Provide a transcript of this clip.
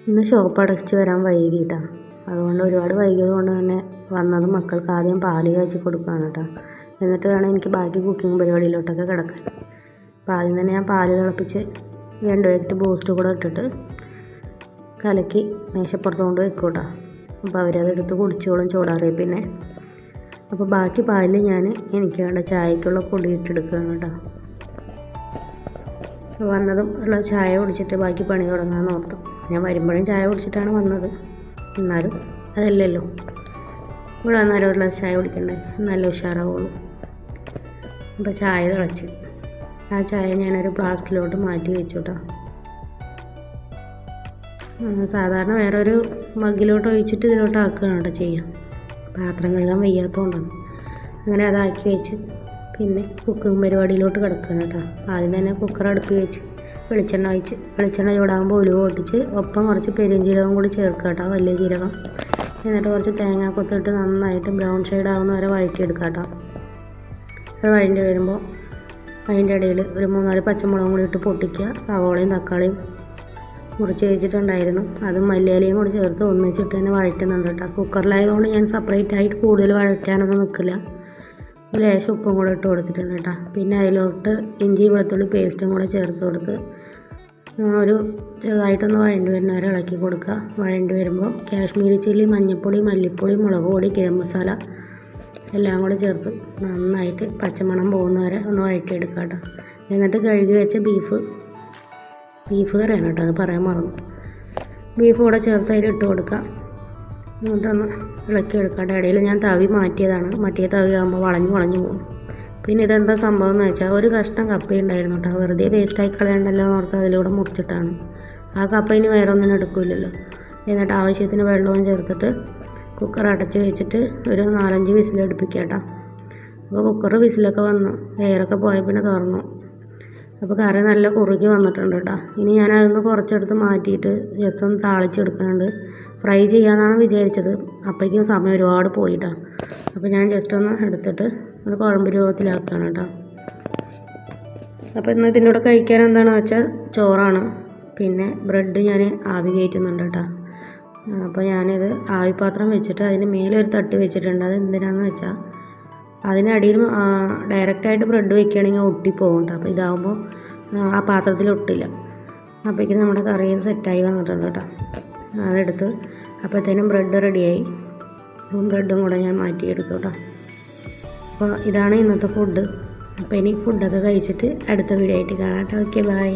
ഇന്ന് ഷോപ്പ് അടച്ച് വരാൻ വൈകിട്ടാണ്. അതുകൊണ്ട് ഒരുപാട് വൈകിയത് കൊണ്ട് തന്നെ വന്നത് മക്കൾക്ക് ആദ്യം പാല് കാച്ചി കൊടുക്കുകയാണ് കേട്ടോ. എന്നിട്ട് വേണം എനിക്ക് ബാക്കി കുക്കിംഗ് പരിപാടിയിലോട്ടൊക്കെ കിടക്കാൻ. അപ്പോൾ ആദ്യം തന്നെ ഞാൻ പാല് തിളപ്പിച്ച് 2 പാക്കറ്റ് ബൂസ്റ്റ് കൂടെ ഇട്ടിട്ട് കലക്കി മേശപ്പുറത്ത് കൊണ്ട് വെക്കും കേട്ടോ. അപ്പോൾ അവരതെടുത്ത് കുടിച്ചോളും ചൂടാറിയ പിന്നെ. അപ്പോൾ ബാക്കി പാലിൽ ഞാൻ എനിക്ക് വേണ്ട ചായക്കുള്ള പൊടി ഇട്ടെടുക്കുകയാണ് കേട്ടോ. വന്നതും ഉള്ള ചായ കുടിച്ചിട്ട് ബാക്കി പണി തുടങ്ങാമെന്ന് ഓർത്തു. ഞാൻ വരുമ്പോഴും ചായ കുടിച്ചിട്ടാണ് വന്നത്, എന്നാലും അതല്ലല്ലോ, ഇവിടെ വന്നാലും ഒരു ഗ്ലാസ് ചായ കുടിക്കണ്ടേ, നല്ല ഉഷാറാവുള്ളൂ. അപ്പോൾ ചായ തിളച്ച് ആ ചായ ഞാനൊരു ഫ്ലാസ്കിലോട്ട് മാറ്റി വെച്ചു കേട്ടോ. സാധാരണ വേറൊരു മഗ്ഗിലോട്ട് ഒഴിച്ചിട്ട് ഇതിലോട്ട് ആക്കുകയാണ് കേട്ടോ ചെയ്യാം. പാത്രം കഴുകാൻ വയ്യാത്തതുകൊണ്ടാണ്. അങ്ങനെ അതാക്കി വെച്ച് പിന്നെ കുക്കിംഗ് പരിപാടിയിലോട്ട് കിടക്കുകയാണ് കേട്ടോ. ആദ്യം തന്നെ കുക്കർ അടുപ്പിൽ വെച്ച് വെളിച്ചെണ്ണ ചൂടാകുമ്പോൾ ഉലുവ പൊട്ടിച്ച് ഒപ്പം കുറച്ച് പെരുംജീരകം കൂടി ചേർക്കുക കേട്ടോ, വലിയ ജീരകം. എന്നിട്ട് കുറച്ച് തേങ്ങാക്കൊത്തിട്ട് നന്നായിട്ട് ബ്രൗൺ ഷെയ്ഡ് ആവുന്ന വരെ വഴറ്റിയെടുക്കുക കേട്ടോ. അത് വഴണ്ടി വരുമ്പോൾ അതിൻ്റെ ഇടയിൽ ഒരു 3-4 പച്ചമുളകും കൂടി ഇട്ട് പൊട്ടിക്കുക. സവോളയും തക്കാളിയും മുറിച്ച് വെച്ചിട്ടുണ്ടായിരുന്നു, അതും മല്ലിയിലയും കൂടി ചേർത്ത് ഒന്നിച്ചിട്ട് തന്നെ വഴറ്റുന്നുണ്ട് കേട്ടോ. കുക്കറിലായതുകൊണ്ട് ഞാൻ സെപ്പറേറ്റ് ആയിട്ട് കൂടുതൽ വഴറ്റാനൊന്നും നിൽക്കില്ല. ലേശം ഉപ്പും കൂടെ ഇട്ട് കൊടുത്തിട്ടുണ്ട് കേട്ടോ. പിന്നെ അതിലോട്ട് ഇഞ്ചി വെളുത്തുള്ളി പേസ്റ്റും കൂടെ ചേർത്ത് കൊടുത്ത് ഒരു ചെറുതായിട്ടൊന്ന് വഴണ്ടി വരുന്ന വരെ ഇളക്കി കൊടുക്കുക. വഴണ്ടി വരുമ്പോൾ കാശ്മീരി ചില്ലി, മഞ്ഞൾപ്പൊടി, മല്ലിപ്പൊടി, മുളക് പൊടി, ഗരം മസാല എല്ലാം കൂടെ ചേർത്ത് നന്നായിട്ട് പച്ചമണം പോകുന്ന വരെ ഒന്ന് വഴറ്റിയെടുക്കുക കേട്ടോ. എന്നിട്ട് കഴുകി വെച്ച ബീഫ് കറിയാണ് കേട്ടോ, അത് പറയാൻ മറന്നു. ബീഫ് കൂടെ ചേർത്ത് അതിൽ ഇട്ട് കൊടുക്കുക. എന്നിട്ടൊന്ന് ഇളക്കിയെടുക്കാം. ഇടയിൽ ഞാൻ തവി മാറ്റിയതാണ്, മറ്റേ തവി ആകുമ്പോൾ വളഞ്ഞു പോകും. പിന്നെ ഇതെന്താ സംഭവം എന്ന് വെച്ചാൽ ഒരു കഷ്ണം കപ്പ ഉണ്ടായിരുന്നു കേട്ടോ, വെറുതെ വേസ്റ്റായി കളയണ്ടല്ലോ എന്ന് ഓർത്ത് അതിലൂടെ മുറിച്ചിട്ടാണ്. ആ കപ്പ ഇനി വേറെ ഒന്നിനും എടുക്കില്ലല്ലോ. എന്നിട്ട് ആവശ്യത്തിന് വെള്ളവും ചേർത്തിട്ട് കുക്കർ അടച്ച് വെച്ചിട്ട് ഒരു 4-5 വിസിലടുപ്പിക്കുക കേട്ടോ. അപ്പോൾ കുക്കർ വിസിലൊക്കെ വന്നു, എയറൊക്കെ പോയ പിന്നെ തുറന്നു. അപ്പോൾ കറി നല്ല കുറുകി വന്നിട്ടുണ്ട് കേട്ടോ. ഇനി ഞാൻ അതൊന്ന് കുറച്ചെടുത്ത് മാറ്റിയിട്ട് ജസ്റ്റ് ഒന്ന് താളിച്ചെടുക്കുന്നുണ്ട്. ഫ്രൈ ചെയ്യാമെന്നാണ് വിചാരിച്ചത്, അപ്പോഴേക്കും സമയം ഒരുപാട് പോയിട്ടാണ്. അപ്പോൾ ഞാൻ ജസ്റ്റ് ഒന്ന് എടുത്തിട്ട് ഒരു കുഴമ്പ് രൂപത്തിലാക്കുകയാണ് കേട്ടോ. അപ്പോൾ ഇന്ന് ഇതിൻ്റെ കൂടെ കഴിക്കാൻ എന്താണെന്ന് വെച്ചാൽ ചോറാണ്, പിന്നെ ബ്രെഡ് ഞാൻ ആവി കയറ്റുന്നുണ്ട് കേട്ടോ. അപ്പോൾ ഞാനിത് ആവിപാത്രം വെച്ചിട്ട് അതിന് മേലെ ഒരു തട്ട് വെച്ചിട്ടുണ്ട്. അത് എന്തിനാണെന്ന് വെച്ചാൽ അതിനടിയിൽ ഡയറക്റ്റായിട്ട് ബ്രെഡ് വയ്ക്കുകയാണെങ്കിൽ ഒട്ടിപ്പോകും കേട്ടോ. അപ്പോൾ ഇതാകുമ്പോൾ ആ പാത്രത്തിൽ ഒട്ടില്ല. അപ്പോഴേക്കും നമ്മുടെ കറി സെറ്റായി വന്നിട്ടുണ്ട് കേട്ടോ. അതെടുത്ത് അപ്പോഴത്തേനും ബ്രെഡ് റെഡിയായി. ബ്രെഡും കൂടെ ഞാൻ മാറ്റിയെടുത്തു കേട്ടോ. അപ്പോൾ ഇതാണ് ഇന്നത്തെ ഫുഡ്. അപ്പോൾ ഇനി ഫുഡൊക്കെ കഴിച്ചിട്ട് അടുത്ത വീഡിയോ ആയിട്ട് കാണാം കേട്ടോ. Okay, by.